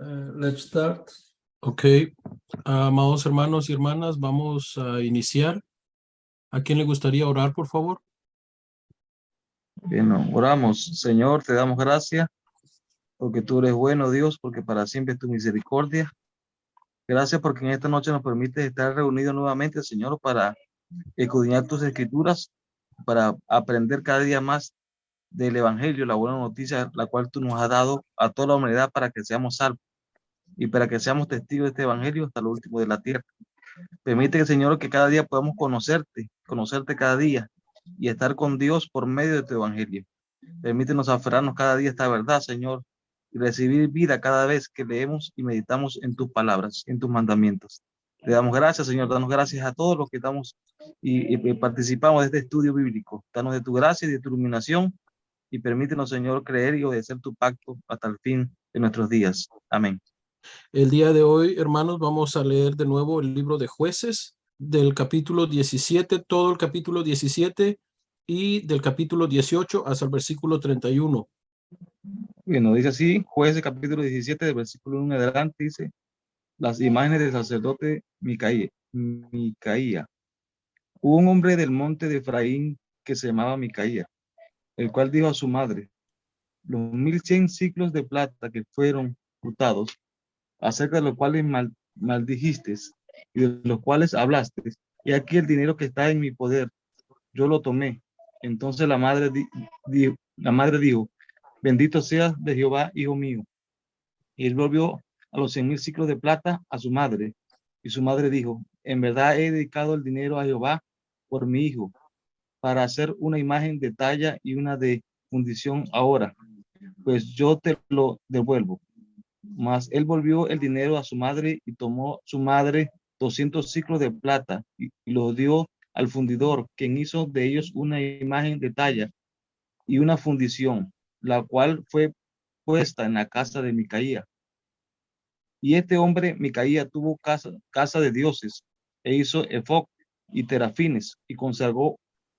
Let's start. Ok, amados hermanos y hermanas, vamos a iniciar. ¿A quién le gustaría orar, por favor? Bien, oramos. Señor, te damos gracias porque tú eres bueno, Dios, porque para siempre es tu misericordia. Gracias porque en esta noche nos permites estar reunidos nuevamente, Señor, para escudriñar tus escrituras, para aprender cada día más del Evangelio, la buena noticia, la cual tú nos has dado a toda la humanidad para que seamos salvos y para que seamos testigos de este Evangelio hasta lo último de la tierra. Permite, Señor, que cada día podamos conocerte cada día y estar con Dios por medio de tu Evangelio. Permítenos aferrarnos cada día a esta verdad, Señor, y recibir vida cada vez que leemos y meditamos en tus palabras, en tus mandamientos. Te damos gracias, Señor. Danos gracias a todos los que estamos y participamos de este estudio bíblico. Danos de tu gracia y de tu iluminación y permítenos, Señor, creer y obedecer tu pacto hasta el fin de nuestros días. Amén. El día de hoy, hermanos, vamos a leer de nuevo el libro de Jueces, del capítulo 17, todo el capítulo 17 y del capítulo 18 hasta el versículo 31. Bueno, dice así, Jueces capítulo 17, del versículo 1 en adelante, dice, las imágenes del sacerdote Micaía. Hubo un hombre del monte de Efraín que se llamaba Micaía, el cual dijo a su madre, los 1100 ciclos de plata que fueron hurtados, acerca de los cuales maldijiste y de los cuales hablaste, y aquí el dinero que está en mi poder, yo lo tomé. Entonces la madre dijo, bendito seas de Jehová, hijo mío. Y él volvió a los 100,000 ciclos de plata a su madre, y su madre dijo, en verdad he dedicado el dinero a Jehová por mi hijo, para hacer una imagen de talla y una de fundición ahora, pues yo te lo devuelvo. Mas él volvió el dinero a su madre y tomó su madre 200 ciclos de plata y los dio al fundidor, quien hizo de ellos una imagen de talla y una fundición, la cual fue puesta en la casa de Micaía. Y este hombre, Micaía, tuvo casa de dioses e hizo efoc y terafines y consagró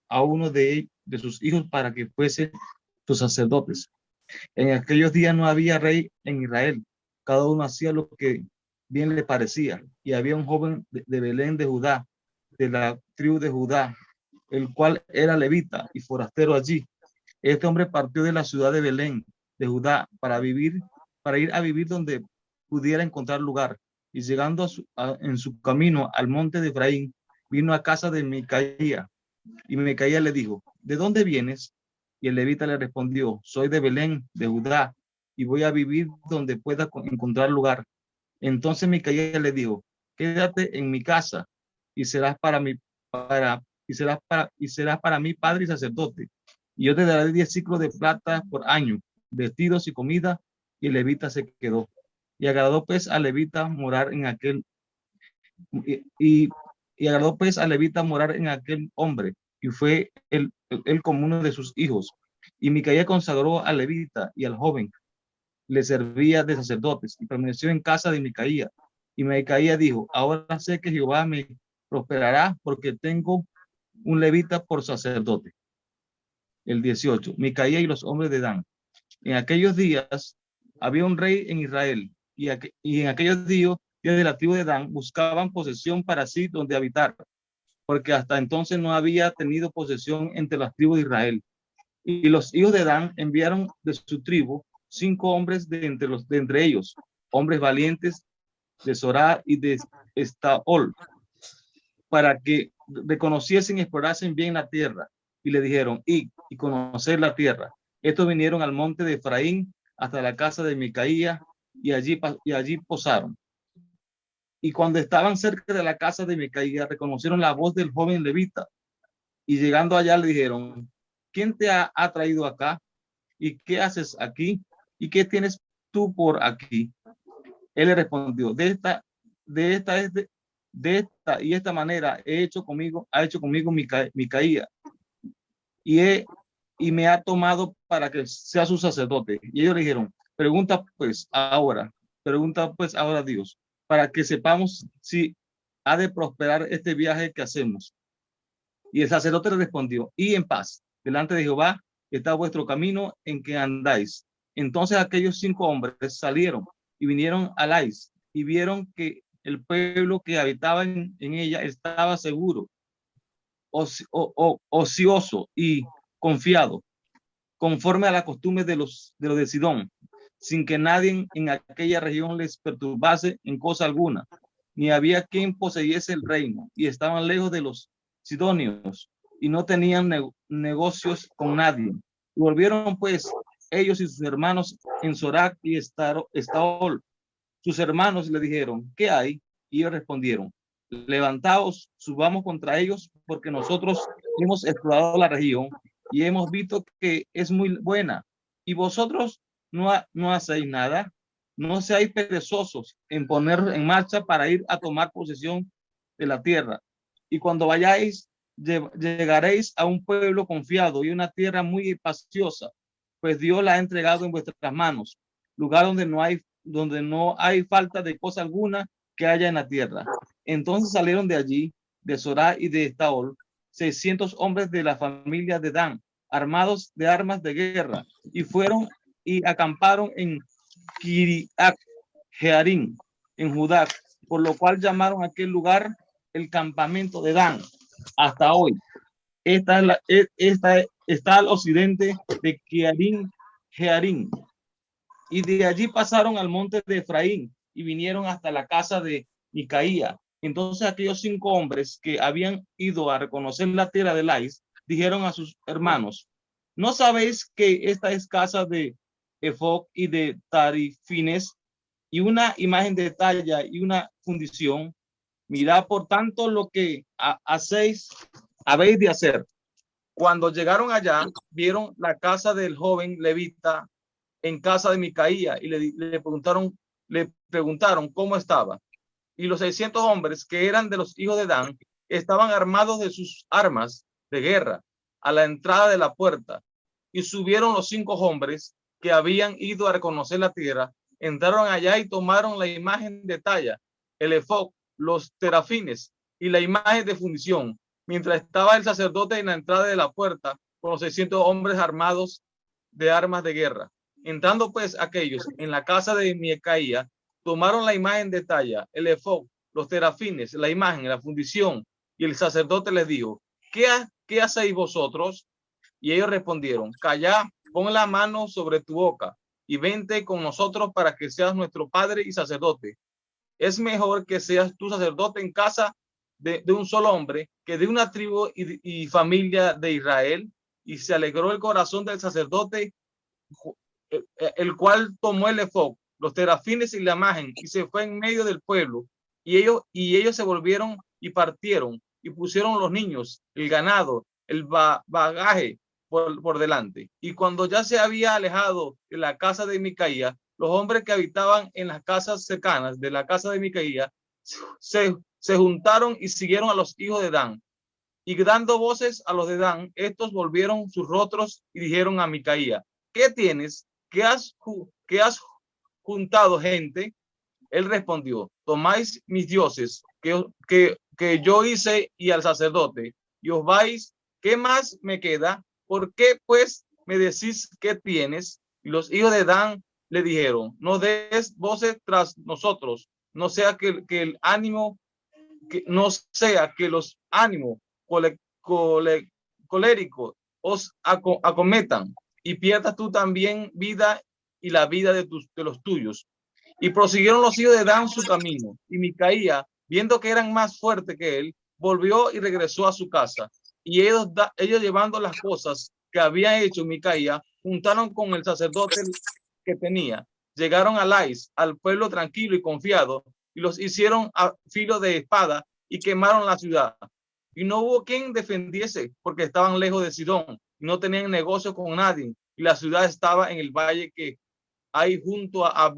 a uno de sus hijos para que fuese sus sacerdotes. En aquellos días no había rey en Israel. Cada uno hacía lo que bien le parecía. Y había un joven de Belén de Judá, de la tribu de Judá, el cual era levita y forastero allí. Este hombre partió de la ciudad de Belén de Judá para ir a vivir donde pudiera encontrar lugar. Y llegando en su camino al monte de Efraín, vino a casa de Micaía. Y Micaía le dijo, ¿de dónde vienes? Y el levita le respondió, soy de Belén, de Judá, y voy a vivir donde pueda encontrar lugar. Entonces Micaía le dijo, quédate en mi casa y serás para mí padre y sacerdote. Y yo te daré 10 ciclos de plata por año, vestidos y comida. Y el levita se quedó. Y agradó pues al levita morar en aquel y agradó pues al levita morar en aquel hombre, y fue él como uno de sus hijos. Y Micaía consagró al levita y al joven, le servía de sacerdotes, y permaneció en casa de Micaía. Y Micaía dijo, ahora sé que Jehová me prosperará, porque tengo un levita por sacerdote. El 18, Micaía y los hombres de Dan. En aquellos días había un rey en Israel, y en aquellos días de la tribu de Dan buscaban posesión para sí donde habitar, porque hasta entonces no había tenido posesión entre las tribus de Israel. Y los hijos de Dan enviaron de su tribu 5 hombres de entre ellos, hombres valientes de Zorá y de Estaol, para que reconociesen y explorasen bien la tierra. Y le dijeron, y conocer la tierra. Estos vinieron al monte de Efraín hasta la casa de Micaía, y allí posaron. Y cuando estaban cerca de la casa de Micaía, reconocieron la voz del joven levita, y llegando allá le dijeron, ¿quién te ha traído acá? ¿Y qué haces aquí? ¿Y qué tienes tú por aquí? Él le respondió, de esta y esta manera ha hecho conmigo Micaía, y me ha tomado para que sea su sacerdote. Y ellos le dijeron, pregunta pues ahora Dios, para que sepamos si ha de prosperar este viaje que hacemos. Y el sacerdote le respondió, y en paz, delante de Jehová está vuestro camino en que andáis. Entonces aquellos 5 hombres salieron y vinieron a Lais, y vieron que el pueblo que habitaba en ella estaba seguro, ocioso y confiado, conforme a la costumbre de los de Sidón, sin que nadie en aquella región les perturbase en cosa alguna, ni había quien poseyese el reino, y estaban lejos de los sidonios, y no tenían negocios con nadie. Y volvieron pues ellos y sus hermanos en Sorac y Estaol. Sus hermanos le dijeron, ¿qué hay? Y ellos respondieron, levantaos, subamos contra ellos, porque nosotros hemos explorado la región y hemos visto que es muy buena. Y vosotros no hacéis nada, no seáis perezosos en poner en marcha para ir a tomar posesión de la tierra. Y cuando vayáis, llegaréis a un pueblo confiado y una tierra muy espaciosa, pues Dios la ha entregado en vuestras manos, lugar donde no hay falta de cosa alguna que haya en la tierra. Entonces salieron de allí, de Sorá y de Estaol, 600 hombres de la familia de Dan, armados de armas de guerra, y fueron y acamparon en Kiriat Jearim, en Judá, por lo cual llamaron a aquel lugar el campamento de Dan, hasta hoy. Esta está al occidente de Kiriat Jearim. Y de allí pasaron al monte de Efraín y vinieron hasta la casa de Micaía. Entonces aquellos 5 hombres que habían ido a reconocer la tierra de Lais dijeron a sus hermanos, ¿no sabéis que esta es casa de Efoc y de Tarifines y una imagen de talla y una fundición? Mirad por tanto lo que habéis de hacer. Cuando llegaron allá, vieron la casa del joven levita en casa de Micaía y le preguntaron cómo estaba. Y los 600 hombres que eran de los hijos de Dan estaban armados de sus armas de guerra a la entrada de la puerta. Y subieron los 5 hombres que habían ido a reconocer la tierra, entraron allá y tomaron la imagen de talla, el efod, los terafines y la imagen de fundición, mientras estaba el sacerdote en la entrada de la puerta con los 600 hombres armados de armas de guerra. Entrando pues aquellos en la casa de Micaía, tomaron la imagen de talla, el efod, los terafines, la imagen, la fundición, y el sacerdote les dijo, ¿qué hacéis vosotros? Y ellos respondieron, callad, pon la mano sobre tu boca y vente con nosotros para que seas nuestro padre y sacerdote. Es mejor que seas tu sacerdote en casa de un solo hombre que de una tribu y familia de Israel. Y se alegró el corazón del sacerdote, el cual tomó el efod, los terafines y la imagen, y se fue en medio del pueblo. Y ellos se volvieron y partieron y pusieron los niños, el ganado, el bagaje por delante. Y cuando ya se había alejado de la casa de Micaía, los hombres que habitaban en las casas cercanas de la casa de Micaía se juntaron y siguieron a los hijos de Dan. Y dando voces a los de Dan, estos volvieron sus rostros y dijeron a Micaía, ¿qué tienes? ¿Qué has juntado, gente? Él respondió, tomáis mis dioses que yo hice y al sacerdote, y os vais, ¿qué más me queda? ¿Por qué pues me decís qué tienes? Y los hijos de Dan le dijeron, no des voces tras nosotros, no sea que el ánimo, no sea que los ánimos coléricos os acometan y pierdas tú también vida y la vida de los tuyos. Y prosiguieron los hijos de Dan su camino, y Micaía, viendo que eran más fuertes que él, volvió y regresó a su casa. Y ellos llevando las cosas que había hecho Micaía, juntaron con el sacerdote que tenía, llegaron a Lais, al pueblo tranquilo y confiado, y los hicieron a filo de espada y quemaron la ciudad. Y no hubo quien defendiese, porque estaban lejos de Sidón, y no tenían negocio con nadie, y la ciudad estaba en el valle que hay junto a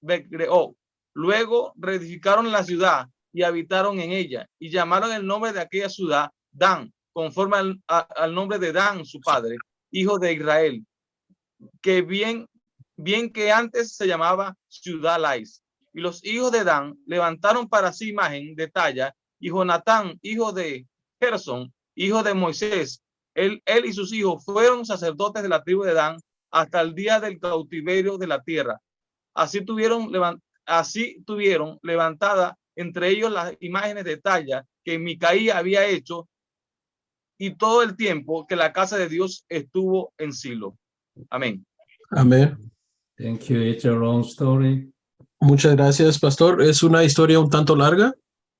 Becreó. Luego reedificaron la ciudad y habitaron en ella, y llamaron el nombre de aquella ciudad Dan, conforme al nombre de Dan, su padre, hijo de Israel, que bien que antes se llamaba Ciudad Lais. Y los hijos de Dan levantaron para sí imagen de talla, y Jonatán, hijo de Gerson, hijo de Moisés, él y sus hijos fueron sacerdotes de la tribu de Dan hasta el día del cautiverio de la tierra. Así tuvieron levantada entre ellos las imágenes de talla que Micaía había hecho y todo el tiempo que la casa de Dios estuvo en Silo. Amén. Amén. Thank you. It's a long story. Muchas gracias, pastor. Es una historia un tanto larga.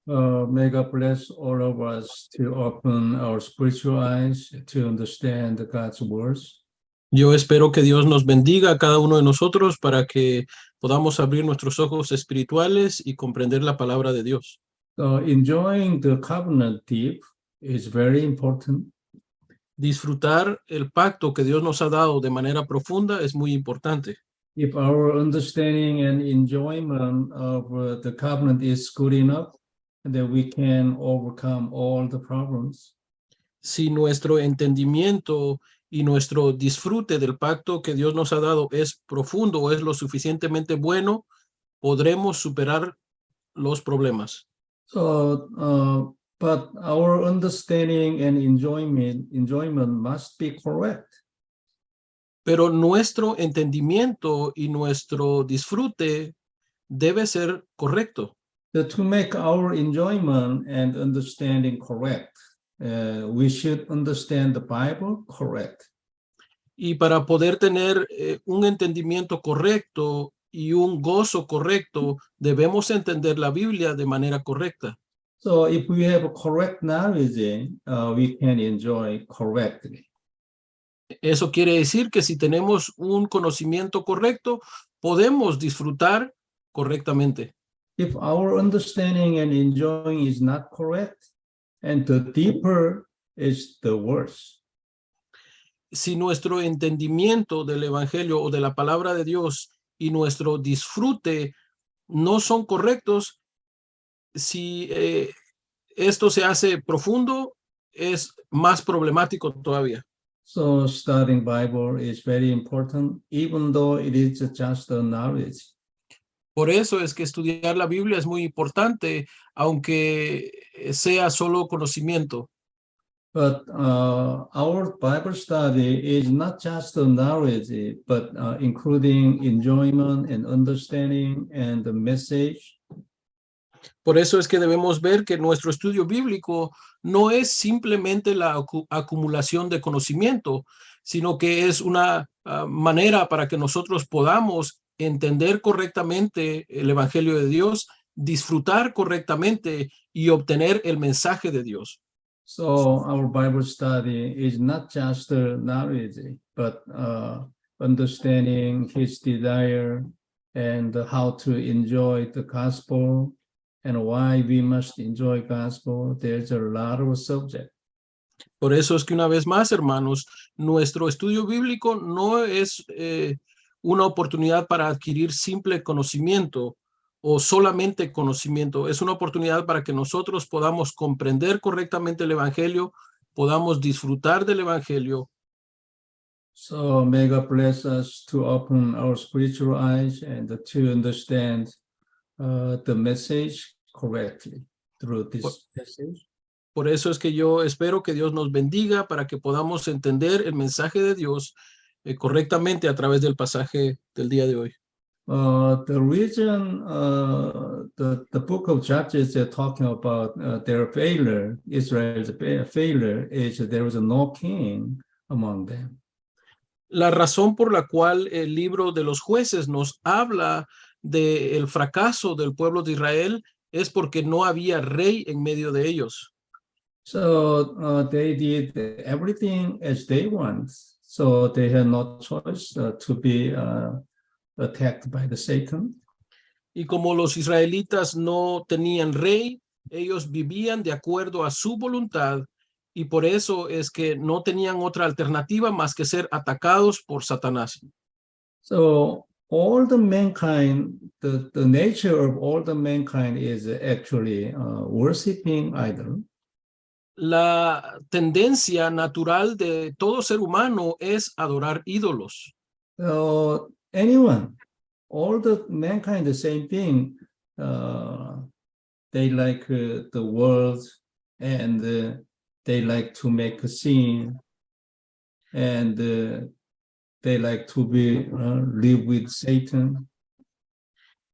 May God bless all of us to open our spiritual eyes to understand God's words. Yo espero que Dios nos bendiga a cada uno de nosotros para que podamos abrir nuestros ojos espirituales y comprender la palabra de Dios. Enjoying the covenant deep is very important. Disfrutar el pacto que Dios nos ha dado de manera profunda es muy importante. If our understanding and enjoyment of the covenant is good enough, then we can overcome all the problems. Si nuestro entendimiento y nuestro disfrute del pacto que Dios nos ha dado es profundo o es lo suficientemente bueno, podremos superar los problemas. But our understanding and enjoyment must be correct. Pero nuestro entendimiento y nuestro disfrute debe ser correcto. To make our enjoyment and understanding correct, we should understand the Bible correct. Y para poder tener un entendimiento correcto y un gozo correcto, debemos entender la Biblia de manera correcta. So if we have correct knowledge, we can enjoy correctly. Eso quiere decir que si tenemos un conocimiento correcto, podemos disfrutar correctamente. If our understanding and enjoying is not correct, and the deeper is the worse. Si nuestro entendimiento del Evangelio o de la palabra de Dios y nuestro disfrute no son correctos, si esto se hace profundo, es más problemático todavía. So studying Bible is very important, even though it is just a knowledge. Por eso es que estudiar la Biblia es muy importante, aunque sea solo conocimiento. But our Bible study is not just a knowledge, but including enjoyment and understanding and the message. Por eso es que debemos ver que nuestro estudio bíblico no es simplemente la acumulación de conocimiento, sino que es una manera para que nosotros podamos entender correctamente el Evangelio de Dios, disfrutar correctamente y obtener el mensaje de Dios. So our Bible study is not just knowledge, but understanding His desire and how to enjoy the gospel and why we must enjoy gospel. There's a lot of subject. Por eso es que una vez más, hermanos, nuestro estudio bíblico no es una oportunidad para adquirir simple conocimiento o solamente conocimiento. Es una oportunidad para que nosotros podamos comprender correctamente el Evangelio, podamos disfrutar del Evangelio. So may God bless us to open our spiritual eyes and to understand the message correctly through this message. Por eso es que yo espero que Dios nos bendiga para que podamos entender el mensaje de Dios correctamente a través del pasaje del día de hoy. The reason the book of Judges are talking about their failure, Israel's failure, is there was no king among them. La razón por la cual el libro de los jueces nos habla del fracaso del pueblo de Israel es porque no había rey en medio de ellos. So they did everything as they want. So they had no choice to be attacked by the Satan. Y como los israelitas no tenían rey, ellos vivían de acuerdo a su voluntad y por eso es que no tenían otra alternativa más que ser atacados por Satanás. So all the mankind, the nature of all the mankind is actually worshiping idol. La tendencia natural de todo ser humano es adorar ídolos. Anyone, all the mankind, the same thing. They like the world, and they like to make a scene, and they like to be live with Satan.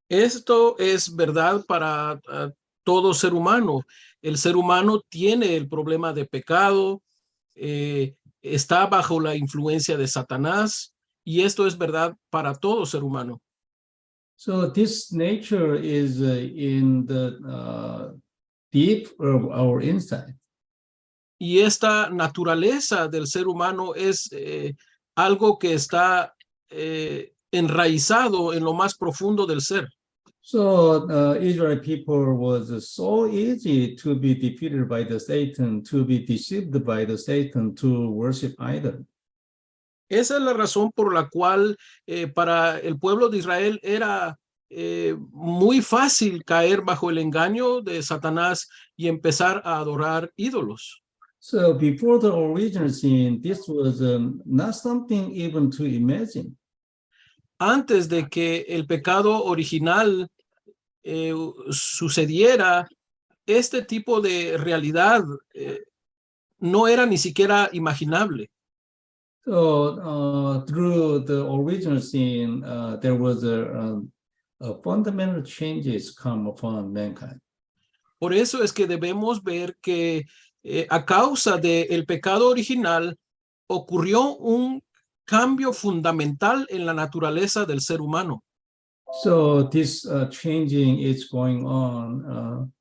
Esto es verdad para todo ser humano. El ser humano tiene el problema de pecado, está bajo la influencia de Satanás, y esto es verdad para todo ser humano. So this nature is in the deep of our inside. Y esta naturaleza del ser humano es algo que está enraizado en lo más profundo del ser. So Israel people was so easy to be defeated by the Satan, to be deceived by the Satan, to worship idol. Esa es la razón por la cual para el pueblo de Israel era muy fácil caer bajo el engaño de Satanás y empezar a adorar ídolos. So before the original sin, this was not something even to imagine. Antes de que el pecado original sucediera, este tipo de realidad no era ni siquiera imaginable. So through the original sin, there was a fundamental changes come upon mankind. Por eso es que debemos ver que a causa del pecado original ocurrió un cambio fundamental en la naturaleza del ser humano. So this changing is going on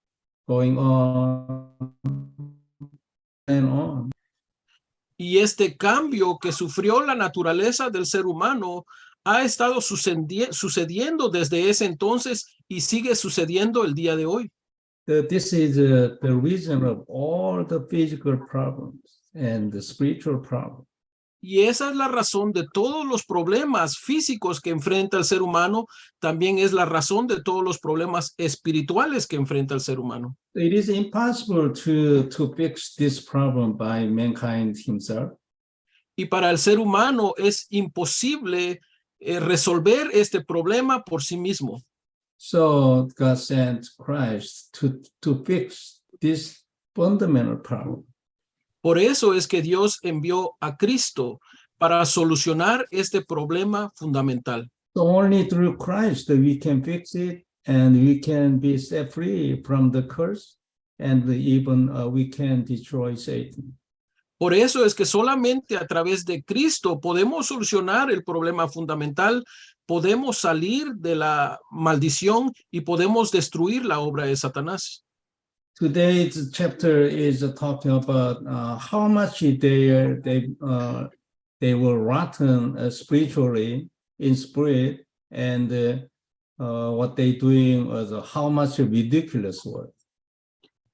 and on. Y este cambio que sufrió la naturaleza del ser humano ha estado sucediendo desde ese entonces y sigue sucediendo el día de hoy. This is the reason of all the physical problems and the spiritual problems. Y esa es la razón de todos los problemas físicos que enfrenta el ser humano, también es la razón de todos los problemas espirituales que enfrenta el ser humano. It is impossible to fix this problem by mankind himself. Y para el ser humano es imposible resolver este problema por sí mismo. So God sent Christ to fix this fundamental problem. Por eso es que Dios envió a Cristo para solucionar este problema fundamental. So only through Christ we can fix it, and we can be set free from the curse, and even we can destroy Satan. Por eso es que solamente a través de Cristo podemos solucionar el problema fundamental, podemos salir de la maldición y podemos destruir la obra de Satanás. Today's chapter is talking about how much they were rotten spiritually in spirit, and what they doing was how much ridiculous was.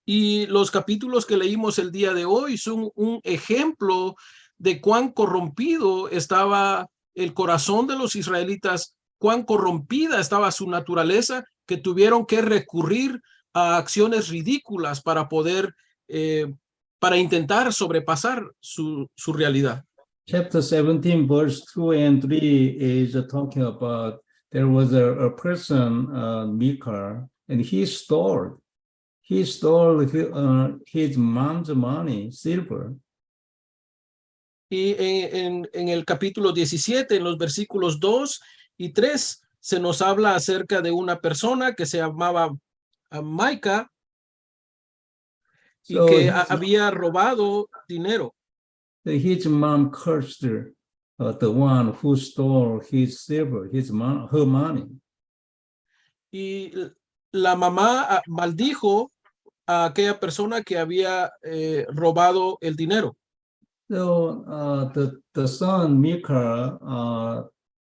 Y los capítulos que leímos el día de hoy son un ejemplo de cuán corrompido estaba el corazón de los israelitas, cuán corrompida estaba su naturaleza, que tuvieron que recurrir a acciones ridículas para poder, para intentar sobrepasar su realidad. Chapter 17, verse 2 and 3 is talking about there was a person, Micah, and he stole his mom's money, silver. Y en el capítulo 17, en los versículos 2 y 3, se nos habla acerca de una persona que se llamaba Micah y que había robado dinero. His mom cursed the one who stole his silver, her money. Y la mamá maldijo a aquella persona que había robado el dinero. So the son Micah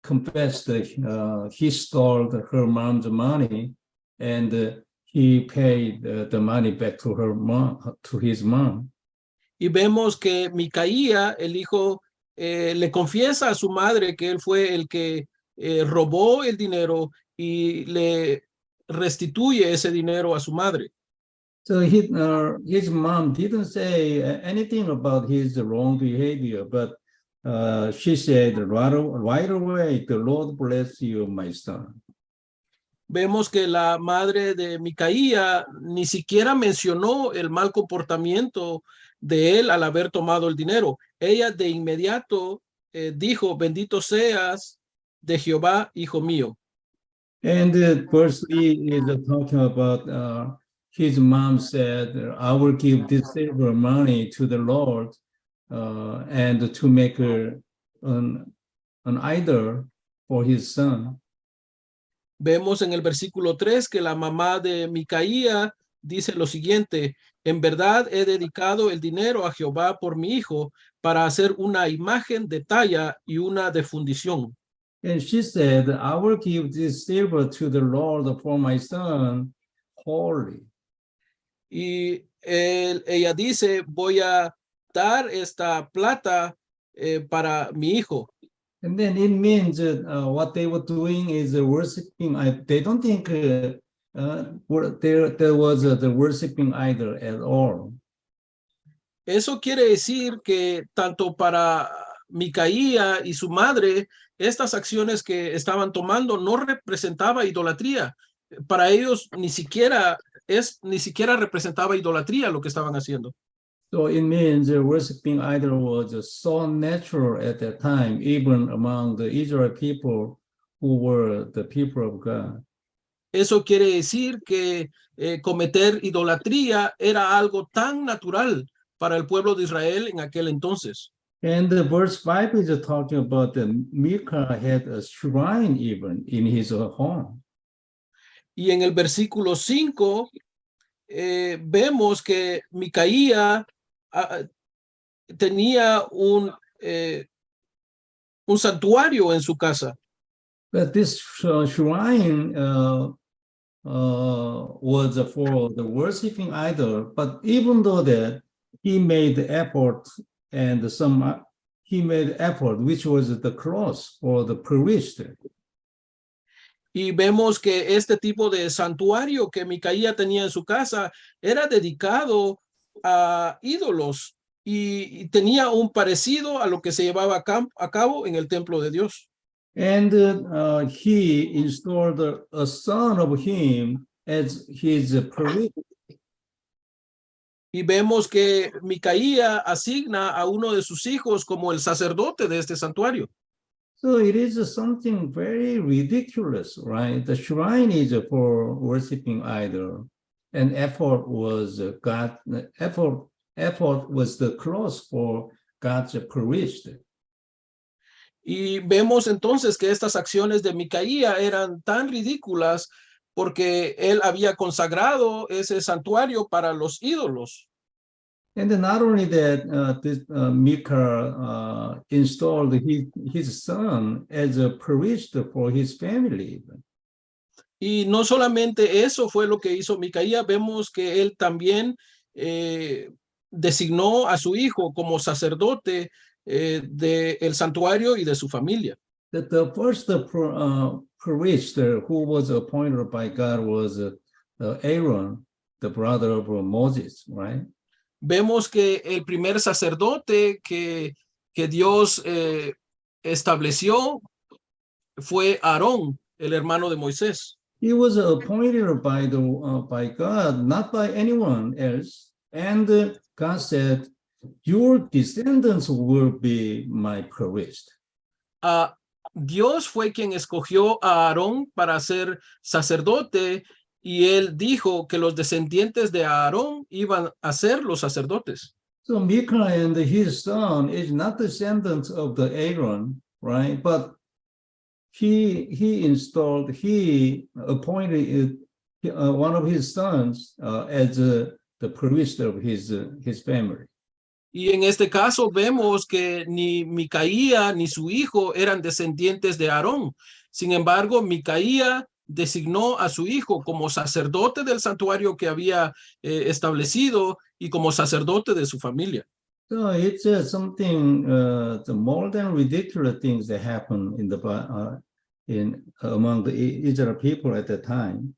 confessed that he stole her mom's money, and he paid the money back to her mom, to his mom. Y vemos que Micaía, el hijo, le confiesa a su madre que él fue el que robó el dinero y le restituye ese dinero a su madre. So his mom didn't say anything about his wrong behavior, but she said right away, the Lord bless you, my son. Vemos que la madre de Micaía ni siquiera mencionó el mal comportamiento de él al haber tomado el dinero. Ella de inmediato dijo, bendito seas de Jehová, hijo mío. And verse 3 is talking about his mom said, I will give this silver money to the Lord and to make an idol for his son. Vemos en el versículo 3 que la mamá de Micaía dice lo siguiente: en verdad he dedicado el dinero a Jehová por mi hijo para hacer una imagen de talla y una de fundición. And she said, I will give this silver to the Lord for my son, holy. Y ella dice, voy a dar esta plata para mi hijo. And then it means what they were doing is worshiping. They don't think there was the worshiping idol at all. Eso quiere decir que tanto para Micaía y su madre, estas acciones que estaban tomando no representaba idolatría. Para ellos ni siquiera representaba idolatría lo que estaban haciendo. So it means worshiping idol was so natural at that time, even among the Israel people who were the people of God. Eso quiere decir que cometer idolatría era algo tan natural para el pueblo de Israel en aquel entonces. And verse 5 is talking about that Micah had a shrine even in his home. Y en el versículo 5 vemos que Micaía tenía un santuario en su casa. But this shrine was for the worshiping idol. But even though that, he made the effort and he made effort, which was the cross for the priest. Y vemos que este tipo de santuario que Micaía tenía en su casa era dedicado a ídolos y tenía un parecido a lo que se llevaba a cabo en el templo de Dios. And he installed a son of him as his priest. Y vemos que Micaía asigna a uno de sus hijos como el sacerdote de este santuario. So it is something very ridiculous, right? The shrine is for worshiping idol, and effort was effort was the cross for God's priest. Y vemos entonces que estas acciones de Micaía eran tan ridículas porque él había consagrado ese santuario para los ídolos. And not only that, Micah installed his son as a priest for his family. Y no solamente eso fue lo que hizo Micaía, vemos que él también designó a su hijo como sacerdote del santuario y de su familia. The first priest who was appointed by God was Aaron, the brother of Moses, right? Vemos que el primer sacerdote que Dios estableció fue Aarón, el hermano de Moisés. He was appointed by God, not by anyone else. And God said, your descendants will be my priest. Dios fue quien escogió a Aarón para ser sacerdote y él dijo que los descendientes de Aarón iban a ser los sacerdotes. So Micah and his son is not descendants of the Aaron, right? But he appointed one of his sons as the priest of his family. Y en este caso vemos que ni Micaía ni su hijo eran descendientes de Aarón. Sin embargo, Micaía designó a su hijo como sacerdote del santuario que había establecido y como sacerdote de su familia. So it's something the more than ridiculous things that happen among the Israel people at the time.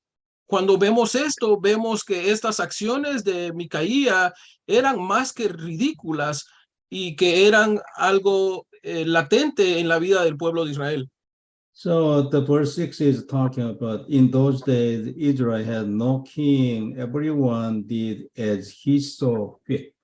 Cuando vemos esto, vemos que estas acciones de Micaía eran más que ridículas y que eran algo latente en la vida del pueblo de Israel. So the verse 6 is talking about in those days Israel had no king, everyone did as he saw fit.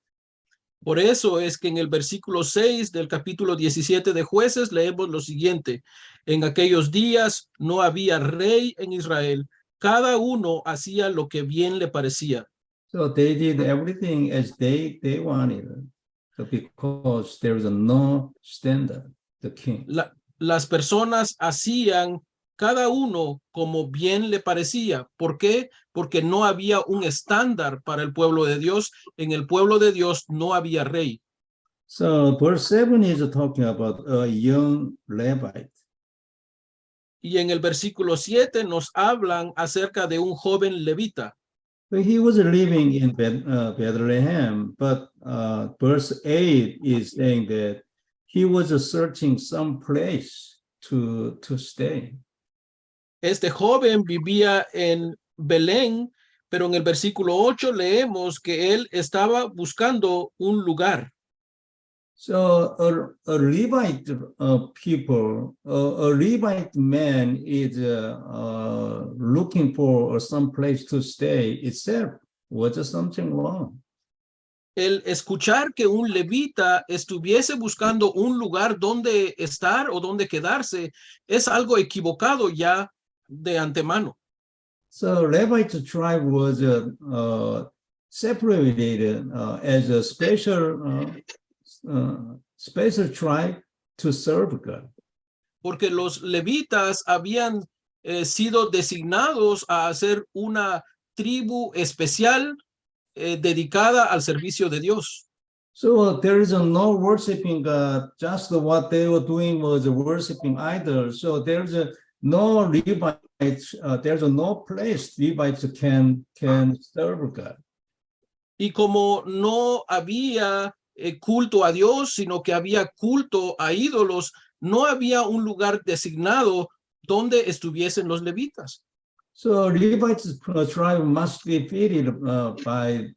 Por eso es que en el versículo 6 del capítulo 17 de Jueces leemos lo siguiente: en aquellos días no había rey en Israel, cada uno hacía lo que bien le parecía. So they did everything as they wanted, so because there was no standard, the king. Las personas hacían cada uno como bien le parecía. ¿Por qué? Porque no había un estándar para el pueblo de Dios. En el pueblo de Dios no había rey. So verse 7 is talking about a young Levite. Y en el versículo 7 nos hablan acerca de un joven levita. So he was living in Bethlehem, but verse 8 is saying that he was searching some place to stay. Este joven vivía en Belén, pero en el versículo 8 leemos que él estaba buscando un lugar. So a Levite people, a Levite man is looking for some place to stay itself was something wrong. El escuchar que un levita estuviese buscando un lugar donde estar o donde quedarse es algo equivocado ya de antemano. So Levite tribe was separated as a special tribe to serve God. Porque los levitas habían sido designados a hacer una tribu especial dedicada al servicio de Dios. So there is no worshiping God, just what they were doing was worshiping idols. So there's no Levites, there's no place Levites can serve God. Y como no había culto a Dios, sino que había culto a ídolos, no había un lugar designado donde estuviesen los levitas. So Levites tribe must be defeated by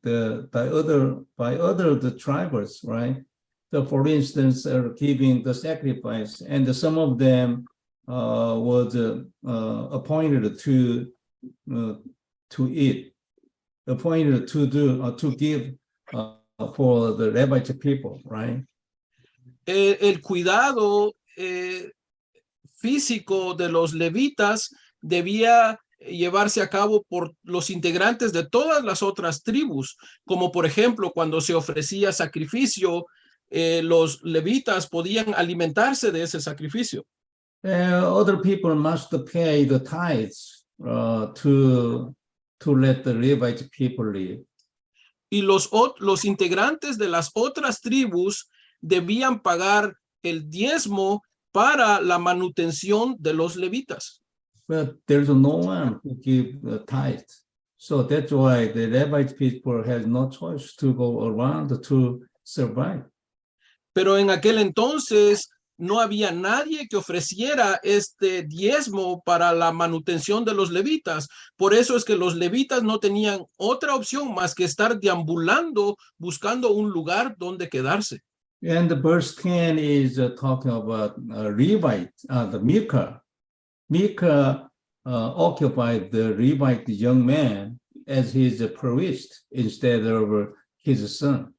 other tribes, right? So for instance, giving the sacrifice, and some of them was appointed to eat, appointed to give for the Levite people, right? El cuidado físico de los levitas debía llevarse a cabo por los integrantes de todas las otras tribus, como por ejemplo cuando se ofrecía sacrificio, los levitas podían alimentarse de ese sacrificio. Other people must pay the tithes to let the Levite people live. Y los integrantes de las otras tribus debían pagar el diezmo para la manutención de los levitas. But there's no one who give the tithe. So that's why the Levite people has no choice to go around to survive. Pero en aquel entonces no había nadie que ofreciera este diezmo para la manutención de los levitas. Por eso es que los levitas no tenían otra opción más que estar deambulando, buscando un lugar donde quedarse. And the verse 10 is talking about Levite, the Micah. Micah occupied the Levite young man as his priest instead of his son.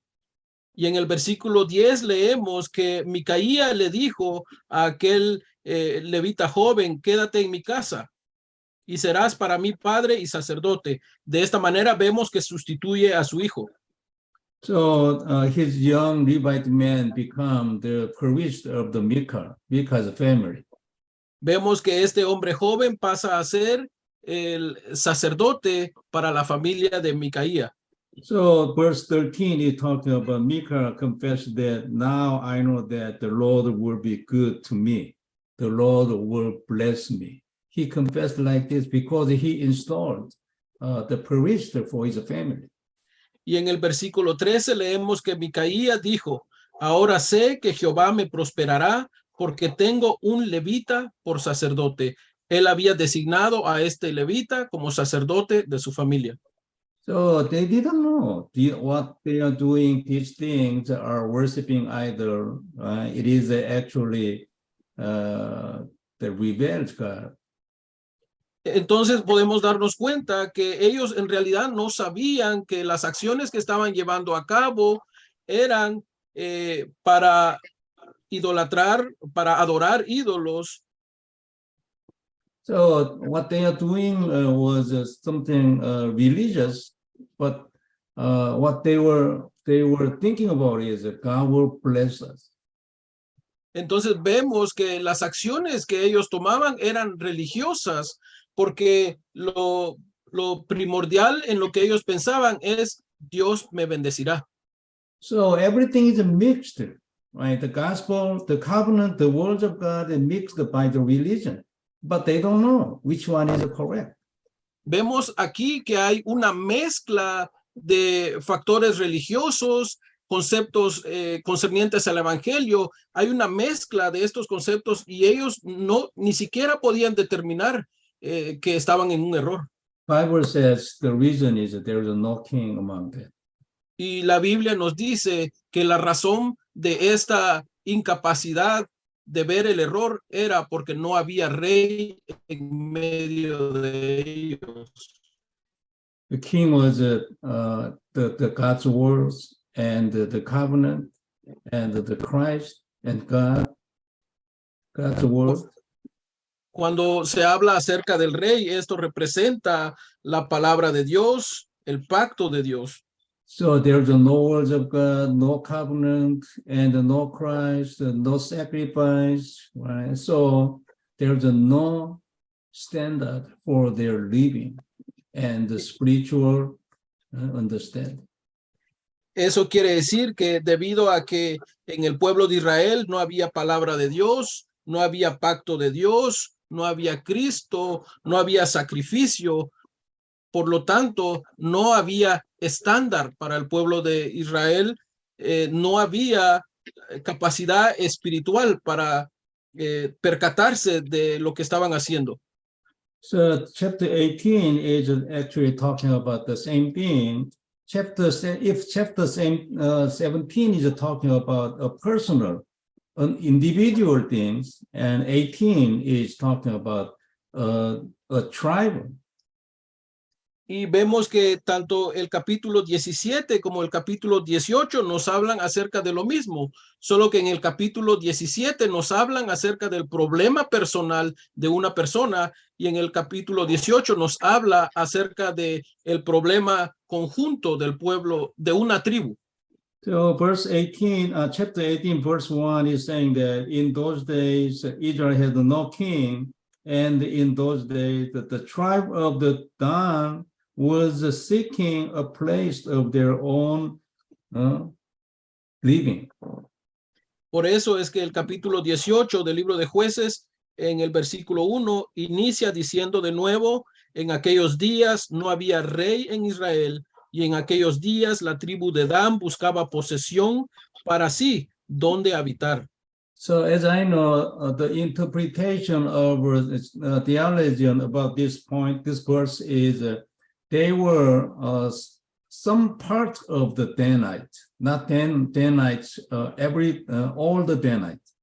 Y en el versículo 10 leemos que Micaía le dijo a aquel levita joven: quédate en mi casa y serás para mí padre y sacerdote. De esta manera vemos que sustituye a su hijo. So his young Levite man become the priest of the Micah's family. Vemos que este hombre joven pasa a ser el sacerdote para la familia de Micaía. So verse 13 is talking about Micah confessed that now I know that the Lord will be good to me. The Lord will bless me. He confessed like this because he installed the priest for his family. Y en el versículo 13 leemos que Micaía dijo: ahora sé que Jehová me prosperará porque tengo un levita por sacerdote. Él había designado a este levita como sacerdote de su familia. So they didn't know what they are doing. These things are worshiping idol. It is actually the rebelled God. Entonces podemos darnos cuenta que ellos en realidad no sabían que las acciones que estaban llevando a cabo eran para idolatrar, para adorar ídolos. So what they are doing was something religious, but what they were thinking about is that God will bless us. Entonces vemos que las acciones que ellos tomaban eran religiosas, porque lo primordial en lo que ellos pensaban es Dios me bendecirá. So everything is mixed, right? The gospel, the covenant, the words of God is mixed by the religion, but they don't know which one is correct. Vemos aquí que hay una mezcla de factores religiosos, conceptos concernientes al evangelio. Hay una mezcla de estos conceptos y ellos ni siquiera podían determinar que estaban en un error. Bible says the reason is that there is no king among them. Y la Biblia nos dice que la razón de esta incapacidad de ver el error era porque no había rey en medio de ellos. The king was the God's words and the covenant and the Christ and God's word. Cuando se habla acerca del rey, esto representa la palabra de Dios, el pacto de Dios. So there's no words of God, no covenant, and no Christ, no sacrifice, right? So there's no standard for their living and the spiritual understanding. Eso quiere decir que debido a que en el pueblo de Israel no había palabra de Dios, no había pacto de Dios, no había Cristo, no había sacrificio, por lo tanto, no había estándar para el pueblo de Israel, no había capacidad espiritual para percatarse de lo que estaban haciendo. So chapter 18 is actually talking about the same thing. Chapter 17 is talking about a personal, an individual things, and 18 is talking about a tribal. Y vemos que tanto el capítulo 17 como el capítulo 18 nos hablan acerca de lo mismo, solo que en el capítulo 17 nos hablan acerca del problema personal de una persona y en el capítulo 18 nos habla acerca de el problema conjunto del pueblo, de una tribu. So verse 18, chapter 18, verse 1 is saying that in those days Israel had no king, and in those days the tribe of the Dan was seeking a place of their own living. Por eso es que el capítulo 18 del libro de Jueces, en el versículo 1, inicia diciendo de nuevo, en aquellos días no había rey en Israel, y en aquellos días la tribu de Dan buscaba posesión para sí, donde habitar. So as I know, the interpretation of theology about this point, this verse is they were some part of the Danites, not Danites, all the Danites.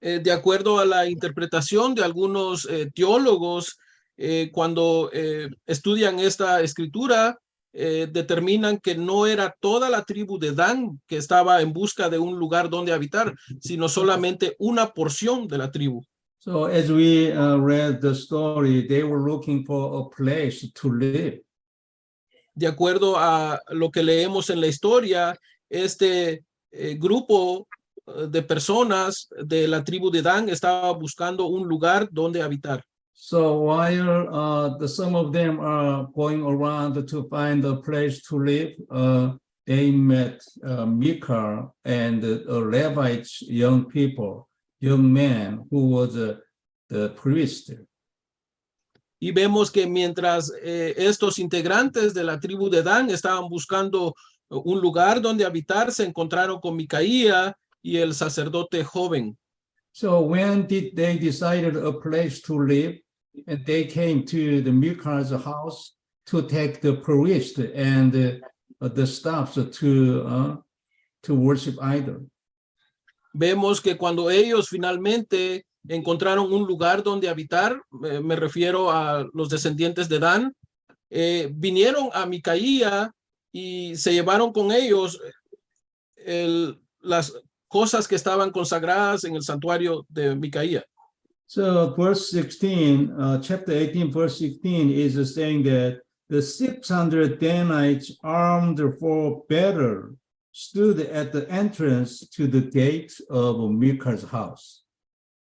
De acuerdo a la interpretación de algunos teólogos, cuando estudian esta escritura, determinan que no era toda la tribu de Dan que estaba en busca de un lugar donde habitar, sino solamente una porción de la tribu. So as we read the story, they were looking for a place to live. De acuerdo a lo que leemos en la historia, este grupo de personas de la tribu de Dan estaba buscando un lugar donde habitar. So while some of them are going around to find a place to live, they met Micah and a Levite young man who was the priest. Y vemos que mientras estos integrantes de la tribu de Dan estaban buscando un lugar donde habitar, se encontraron con Micaía y el sacerdote joven. So when they decided a place to live, and they came to the Micah's house to take the priest and the staffs to worship idol. Vemos que cuando ellos finalmente encontraron un lugar donde habitar, me refiero a los descendientes de Dan, vinieron a Micaía y se llevaron con ellos las cosas que estaban consagradas en el santuario de Micaía. So verse 16, chapter 18, verse 16 is saying that the 600 Danites armed for battle stood at the entrance to the gate of Micah's house.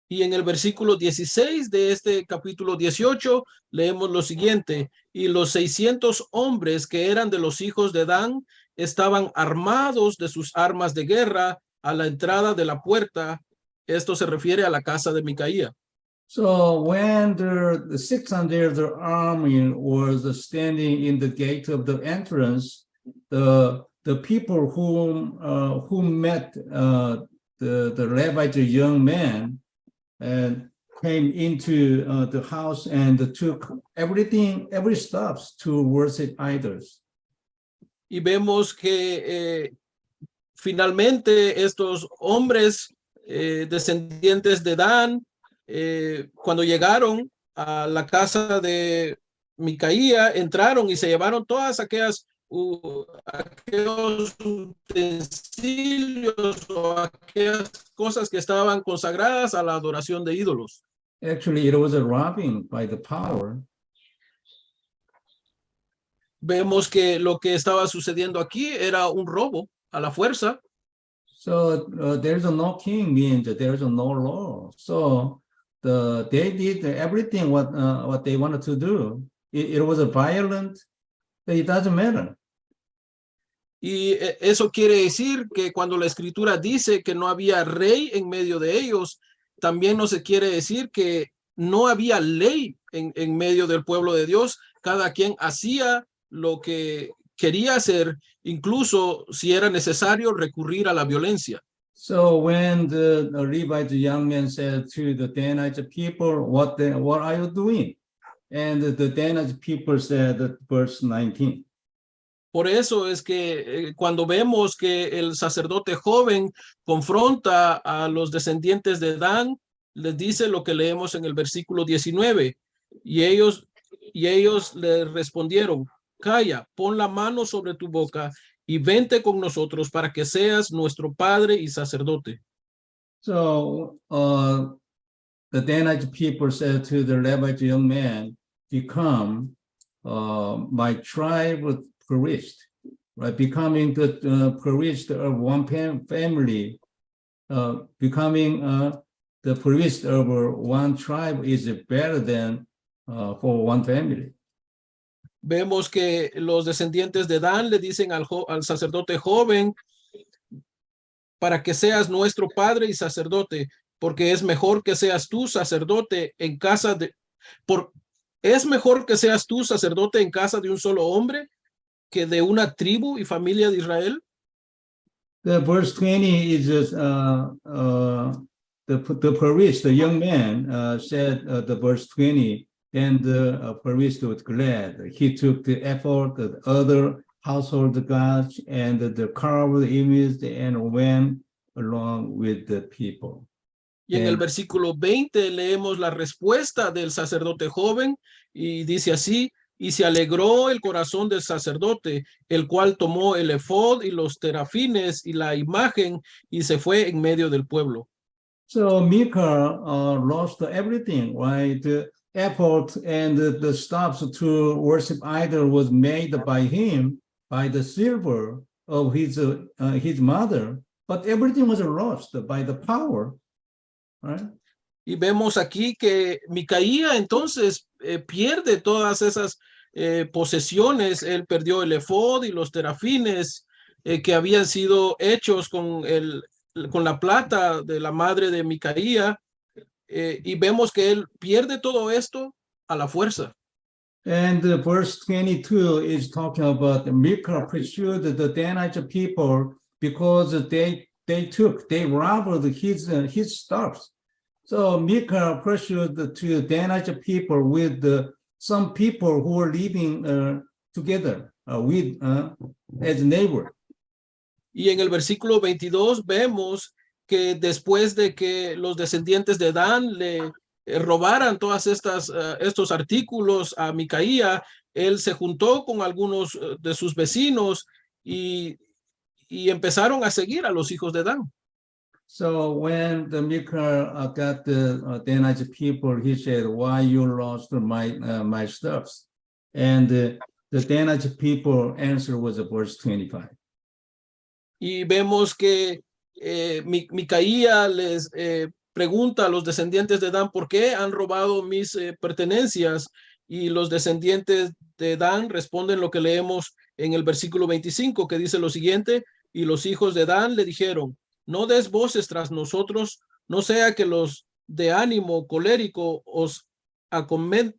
Y en el versículo 16 de este capítulo 18 leemos lo siguiente: y los 600 hombres que eran de los hijos de Dan estaban armados de sus armas de guerra a la entrada de la puerta. Esto se refiere a la casa de Micaía. So when the 600 army was standing in the gate of the entrance, the people who met the Levite young man and came into the house and took every steps to worship idols. Y vemos que finalmente estos hombres descendientes de Dan, cuando llegaron a la casa de Micaía, entraron y se llevaron todas aquellos utensilios o aquellas cosas que estaban consagradas a la adoración de ídolos. Actually, it was a robbing by the power. Vemos que lo que estaba sucediendo aquí era un robo a la fuerza. So there's no king means there's no law. So they did everything what they wanted to do. It was violent. It doesn't matter. Y eso quiere decir que cuando la escritura dice que no había rey en medio de ellos, también no se quiere decir que no había ley en medio del pueblo de Dios. Cada quien hacía lo que quería hacer, incluso si era necesario recurrir a la violencia. So when the Levite young man said to the Danite people, what are you doing? And the Danite people said, verse 19. Por eso es que cuando vemos que el sacerdote joven confronta a los descendientes de Dan, les dice lo que leemos en el versículo 19. Y ellos le respondieron: calla, pon la mano sobre tu boca y vente con nosotros para que seas nuestro padre y sacerdote. So the Danite people said to the Levite young man, become my tribe priest, right? Becoming the priest of one family, becoming the priest of one tribe is better than for one family. Vemos que los descendientes de Dan le dicen al sacerdote joven: para que seas nuestro padre y sacerdote, porque es mejor que seas tú sacerdote en casa de un solo hombre que de una tribu y familia de Israel. The verse 20 is the priest, the young man, said the verse 20, and the priest was glad. He took the effort of the other household gods and the carved image and went along with the people. Y en el versículo 20 leemos la respuesta del sacerdote joven y dice así: y se alegró el corazón del sacerdote, el cual tomó el efod y los terafines y la imagen y se fue en medio del pueblo. So Micah lost everything, right? The effort and the stops to worship idol was made by him, by the silver of his mother, but everything was lost by the power, right? Y vemos aquí que Micaía entonces pierde todas esas posesiones. Él perdió el efod y los terafines que habían sido hechos con la plata de la madre de Micaía, y vemos que él pierde todo esto a la fuerza. And verse 22 is talking about Micah pursued the Danite people because they robbed his stuff. So Micah pursued to Danite people with some people who were living together as neighbors. Y en el versículo 22 vemos que después de que los descendientes de Dan le robaran todas estos artículos a Micaía, él se juntó con algunos de sus vecinos y y empezaron a seguir a los hijos de Dan. So when the Michal got the Danite people, he said, "Why you lost my stuffs?" And the Danite people answer was verse 25. Y vemos que Micaía les pregunta a los descendientes de Dan, ¿por qué han robado mis pertenencias? Y los descendientes de Dan responden lo que leemos en el versículo 25, que dice lo siguiente: y los hijos de Dan le dijeron, no des voces tras nosotros, no sea que los de ánimo colérico os acometan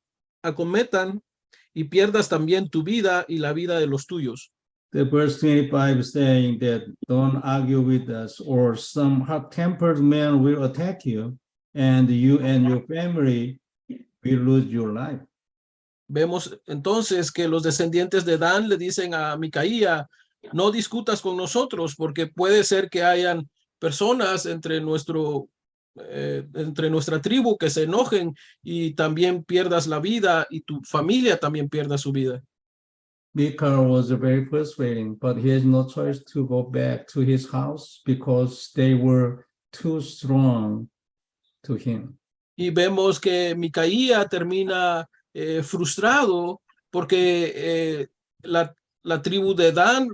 y pierdas también tu vida y la vida de los tuyos. The verse 25 is saying that don't argue with us, or some hot-tempered man will attack you, and you and your family will lose your life. Vemos entonces que los descendientes de Dan le dicen a Micaía, no discutas con nosotros, porque puede ser que hayan personas entre nuestra tribu que se enojen y también pierdas la vida y tu familia también pierda su vida. Michal was very persuading, but he has no choice to go back to his house because they were too strong to him. Y vemos que Micaía termina frustrado porque la tribu de Dan,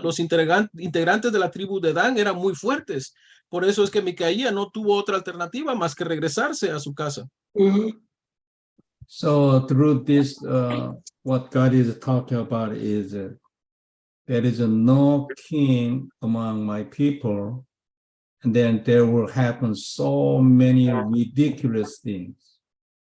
los integrantes de la tribu de Dan eran muy fuertes. Por eso es que Micaía no tuvo otra alternativa más que regresarse a su casa. So through this, what God is talking about is there is no king among my people, and then there will happen so many ridiculous things.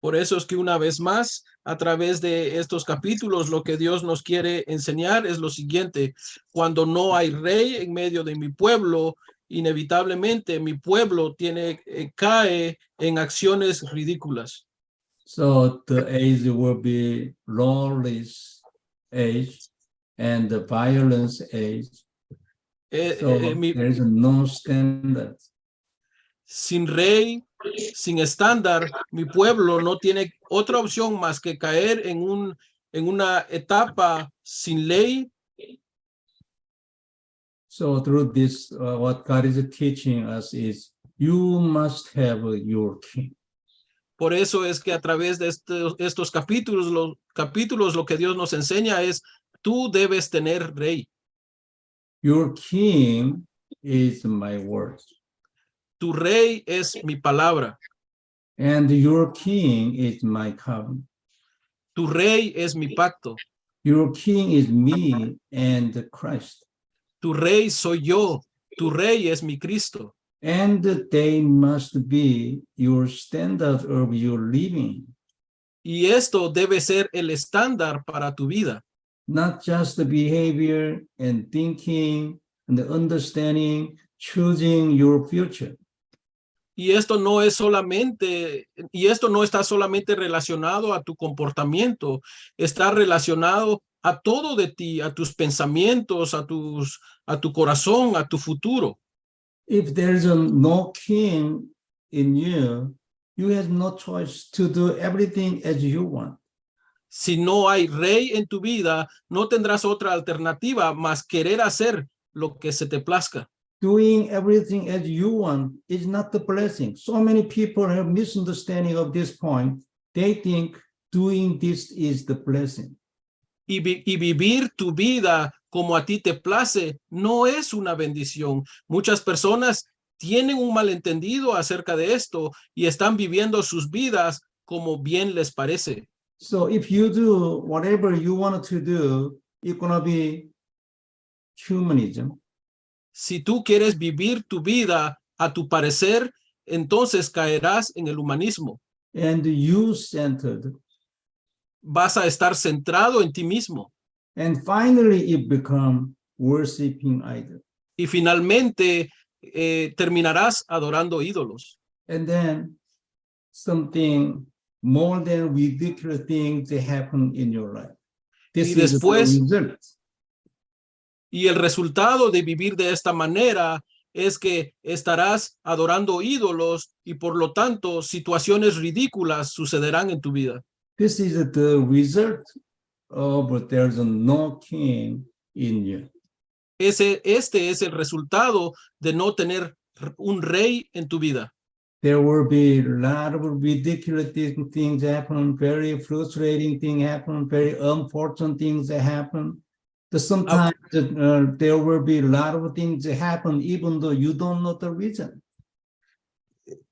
Por eso es que una vez más, a través de estos capítulos, lo que Dios nos quiere enseñar es lo siguiente: cuando no hay rey en medio de mi pueblo, inevitablemente mi pueblo cae en acciones ridículas. So the age will be lawless age and the violence age. So there is no standard. Sin rey, sin estándar, mi pueblo no tiene otra opción más que caer en una etapa sin ley. So through this, what God is teaching us is you must have your king. Por eso es que a través de estos capítulos lo que Dios nos enseña es, tú debes tener rey. Your king is my word. Tu rey es mi palabra. And your king is my covenant. Tu rey es mi pacto. Your king is me and Christ. Tu rey soy yo. Tu rey es mi Cristo. And they must be your standard of your living. Y esto debe ser el estándar para tu vida. Not just the behavior and thinking and the understanding, choosing your future. Y esto no está solamente relacionado a tu comportamiento, está relacionado a todo de ti, a tus pensamientos, a tu corazón, a tu futuro. If there's no king in you, you have no choice to do everything as you want. Si no hay rey en tu vida, no tendrás otra alternativa más querer hacer lo que se te plazca. Doing everything as you want is not the blessing. So many people have misunderstanding of this point. They think doing this is the blessing. Y vivir tu vida como a ti te place no es una bendición. Muchas personas tienen un malentendido acerca de esto y están viviendo sus vidas como bien les parece. So if you do whatever you want to do, it's going to be humanism. Si tú quieres vivir tu vida a tu parecer, entonces caerás en el humanismo. And you-centered. Vas a estar centrado en ti mismo. And finally, it becomes worshiping idols. Y finalmente terminarás adorando ídolos. And then something more than ridiculous things that happen in your life. This Y is después, the result. Y el resultado de vivir de esta manera es que estarás adorando ídolos y por lo tanto situaciones ridículas sucederán en tu vida. This is the result of there's no king in you. Este es el resultado de no tener un rey en tu vida. There will be a lot of ridiculous things happen, very frustrating things happen, very unfortunate things that happen. Sometimes there will be a lot of things that happen even though you don't know the reason.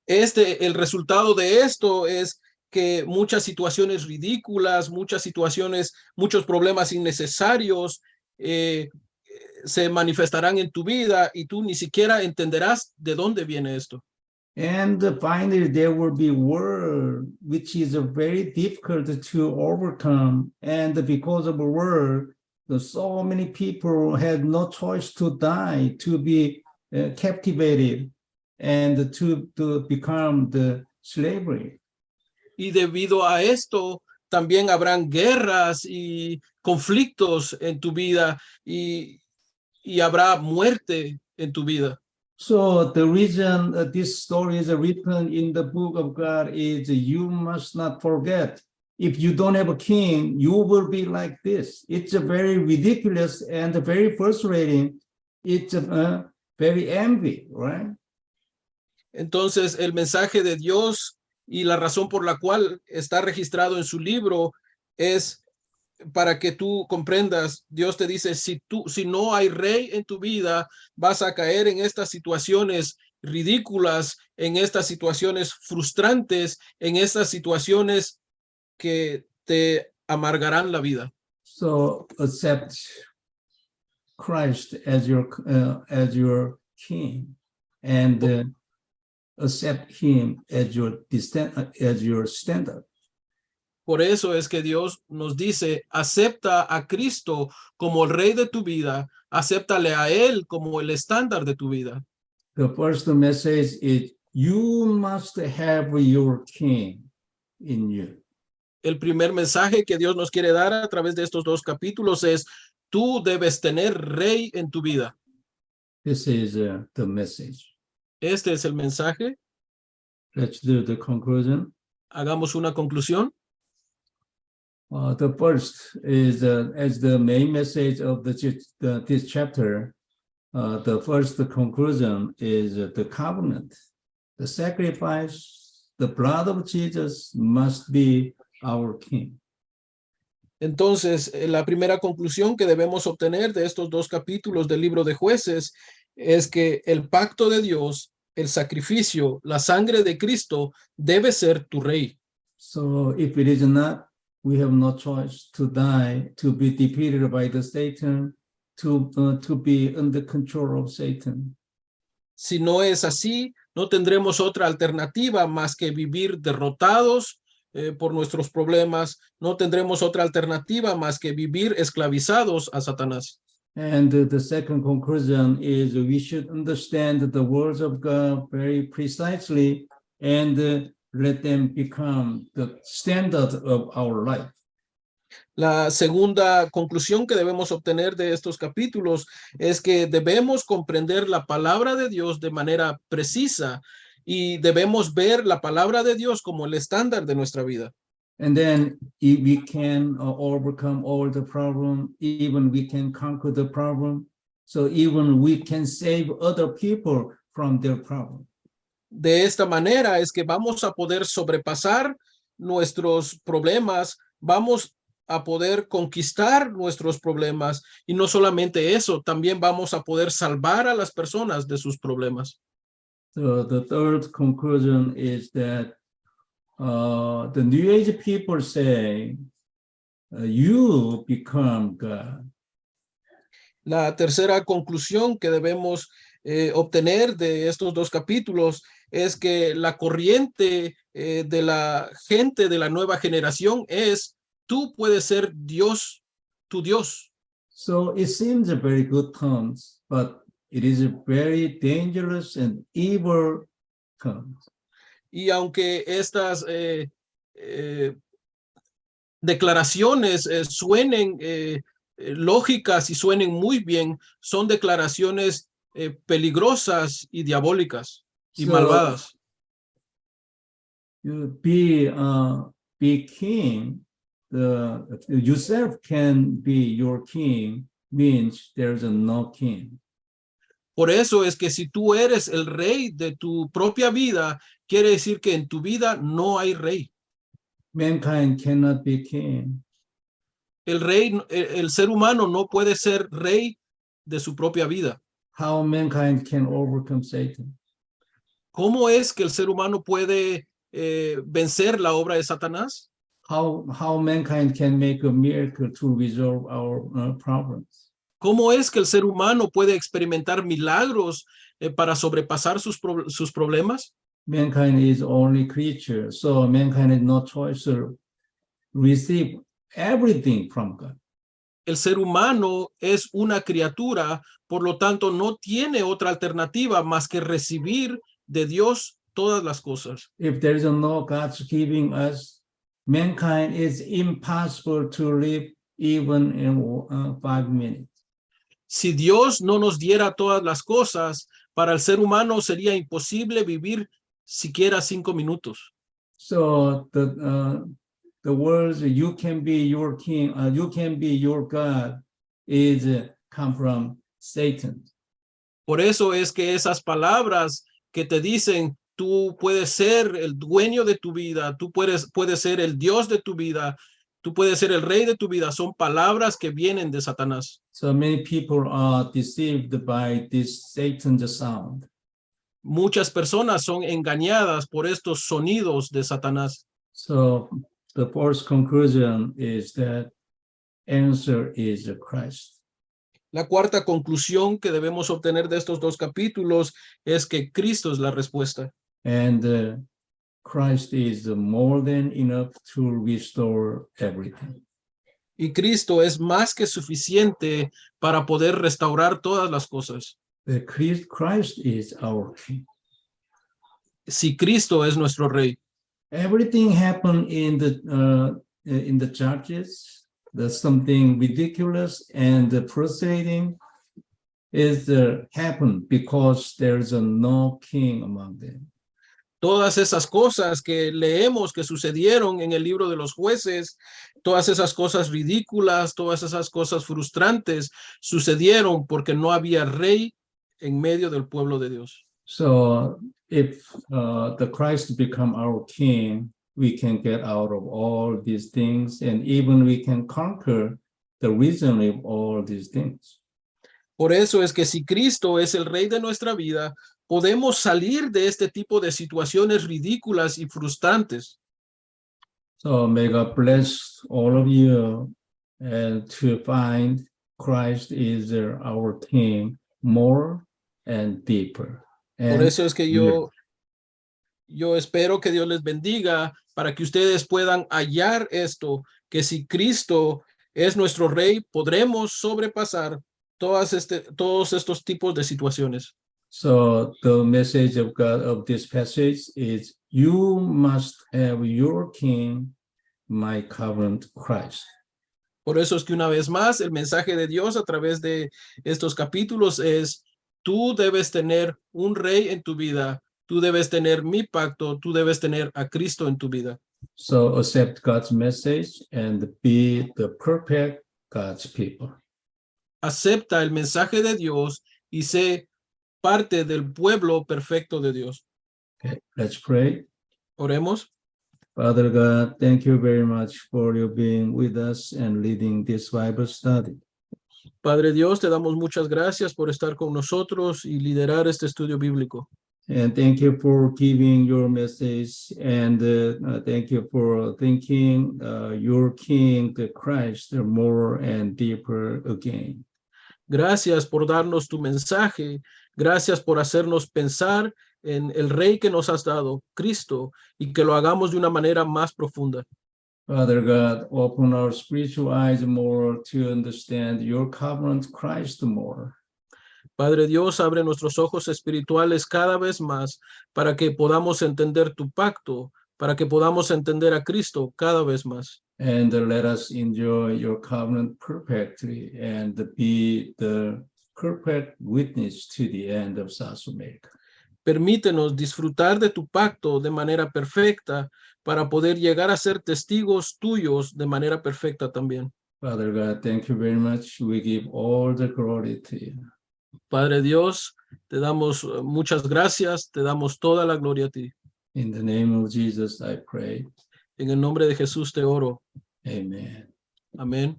El resultado de esto es que muchas situaciones ridículas, muchos problemas innecesarios se manifestarán en tu vida y tú ni siquiera entenderás de dónde viene esto. And finally, there will be war, which is very difficult to overcome. And because of war, so many people had no choice to die, to be captivated, and to become the slavery. Y debido a esto, también habrán guerras y conflictos en tu vida y habrá muerte en tu vida. So the reason this story is written in the book of God is you must not forget. If you don't have a king, you will be like this. It's a very ridiculous and very frustrating. It's very envy, right? Entonces, el mensaje de Dios y la razón por la cual está registrado en su libro es para que tú comprendas. Dios te dice, si no hay rey en tu vida, vas a caer en estas situaciones ridículas, en estas situaciones frustrantes, en estas situaciones que te amargarán la vida. So accept Christ as your king, and accept him as your standard. Por eso es que Dios nos dice, acepta a Cristo como el rey de tu vida, acéptale a él como el estándar de tu vida. The first message is you must have your king in you. El primer mensaje que Dios nos quiere dar a través de estos 2 capítulos es, tú debes tener rey en tu vida. This is the message. Este es el mensaje. Let's do the conclusion. Hagamos una conclusión. The first is as the main message of this chapter. The first conclusion is the covenant, the sacrifice, the blood of Jesus must be our king. Entonces, la primera conclusión que debemos obtener de estos 2 capítulos del libro de Jueces es que el pacto de Dios, el sacrificio, la sangre de Cristo debe ser tu rey. So if it is not, we have no choice to die, to be defeated by the Satan, to be under control of Satan. Si no es así, no tendremos otra alternativa más que vivir derrotados por nuestros problemas. No tendremos otra alternativa más que vivir esclavizados a Satanás. And the second conclusion is we should understand the words of God very precisely and let them become the standard of our life. La segunda conclusión que debemos obtener de estos capítulos es que debemos comprender la palabra de Dios de manera precisa y debemos ver la palabra de Dios como el estándar de nuestra vida. And then if we can overcome all the problem, even we can conquer the problem, so even we can save other people from their problem. De esta manera es que vamos a poder sobrepasar nuestros problemas, vamos a poder conquistar nuestros problemas y no solamente eso, también vamos a poder salvar a las personas de sus problemas. So the third conclusion is that the New Age people say, you become God. La tercera conclusión que debemos obtener de estos 2 capítulos es que la corriente de la gente de la nueva generación es, tú puedes ser Dios, tu Dios. So it seems a very good terms, but it is a very dangerous and evil terms. Y aunque estas declaraciones suenen lógicas y suenen muy bien, son declaraciones peligrosas y diabólicas y malvadas. You be king. Yourself can be your king, means there's no king. Por eso es que si tú eres el rey de tu propia vida, quiere decir que en tu vida no hay rey. Mankind cannot be king. El ser humano no puede ser rey de su propia vida. How mankind can overcome Satan? ¿Cómo es que el ser humano puede vencer la obra de Satanás? How mankind can make a miracle to resolve our problems? ¿Cómo es que el ser humano puede experimentar milagros para sobrepasar sus problemas? Mankind is only creature, so mankind has no choice to receive everything from God. El ser humano es una criatura, por lo tanto no tiene otra alternativa más que recibir de Dios todas las cosas. If there is no God's giving us, mankind is impossible to live even in 5 minutes. Si Dios no nos diera todas las cosas, para el ser humano sería imposible vivir siquiera 5 minutos. So the words "you can be your king," "you can be your God," is come from Satan. Por eso es que esas palabras que te dicen, tú puedes ser el dueño de tu vida, tú puedes ser el Dios de tu vida, tú puedes ser el rey de tu vida, son palabras que vienen de Satanás. So many people are deceived by this Satan's sound. Muchas personas son engañadas por estos sonidos de Satanás. So the fourth conclusion is that answer is Christ. La cuarta conclusión que debemos obtener de estos dos capítulos es que Cristo es la respuesta. And Christ is more than enough to restore everything. Y Cristo es más que suficiente para poder restaurar todas las cosas. Christ is our King. Si Cristo es nuestro Rey. Everything happened in the churches. There's something ridiculous and proceeding is happened because there's no king among them. Todas esas cosas que leemos que sucedieron en el libro de los jueces, todas esas cosas ridículas, todas esas cosas frustrantes sucedieron porque no había rey en medio del pueblo de Dios. So if the Christ become our king, we can get out of all these things, and even we can conquer the reason of all these things. Por eso es que si Cristo es el rey de nuestra vida, podemos salir de este tipo de situaciones ridículas y frustrantes. So may God bless all of you and to find Christ is our king more and deeper. Por eso es que yo espero que Dios les bendiga para que ustedes puedan hallar esto, que si Cristo es nuestro rey, podremos sobrepasar todos estos tipos de situaciones. So the message of God of this passage is you must have your king, my covenant Christ. Por eso es que una vez más el mensaje de Dios a través de estos capítulos es tú debes tener un rey en tu vida, tú debes tener mi pacto, tú debes tener a Cristo en tu vida. So accept God's message and be the perfect God's people. Acepta el mensaje de Dios y sé parte del pueblo perfecto de Dios. Okay, let's pray. Oremos. Father God, thank you very much for your being with us and leading this Bible study. Padre Dios, te damos muchas gracias por estar con nosotros y liderar este estudio bíblico. And thank you for giving your message, and thank you for thinking your King, the Christ, more and deeper again. Gracias por darnos tu mensaje. Gracias por hacernos pensar en el Rey que nos has dado, Cristo, y que lo hagamos de una manera más profunda. Father God, open our spiritual eyes more to understand your covenant Christ more. Padre Dios, abre nuestros ojos espirituales cada vez más para que podamos entender tu pacto, para que podamos entender a Cristo cada vez más. And let us enjoy your covenant perfectly and be the perfect witness to the end of South America. Permítenos disfrutar de tu pacto de manera perfecta para poder llegar a ser testigos tuyos de manera perfecta también. Father God, thank you very much. We give all the glory to you. Padre Dios, te damos muchas gracias, te damos toda la gloria a ti. In the name of Jesus, I pray. En el nombre de Jesús te oro. Amen. Amén.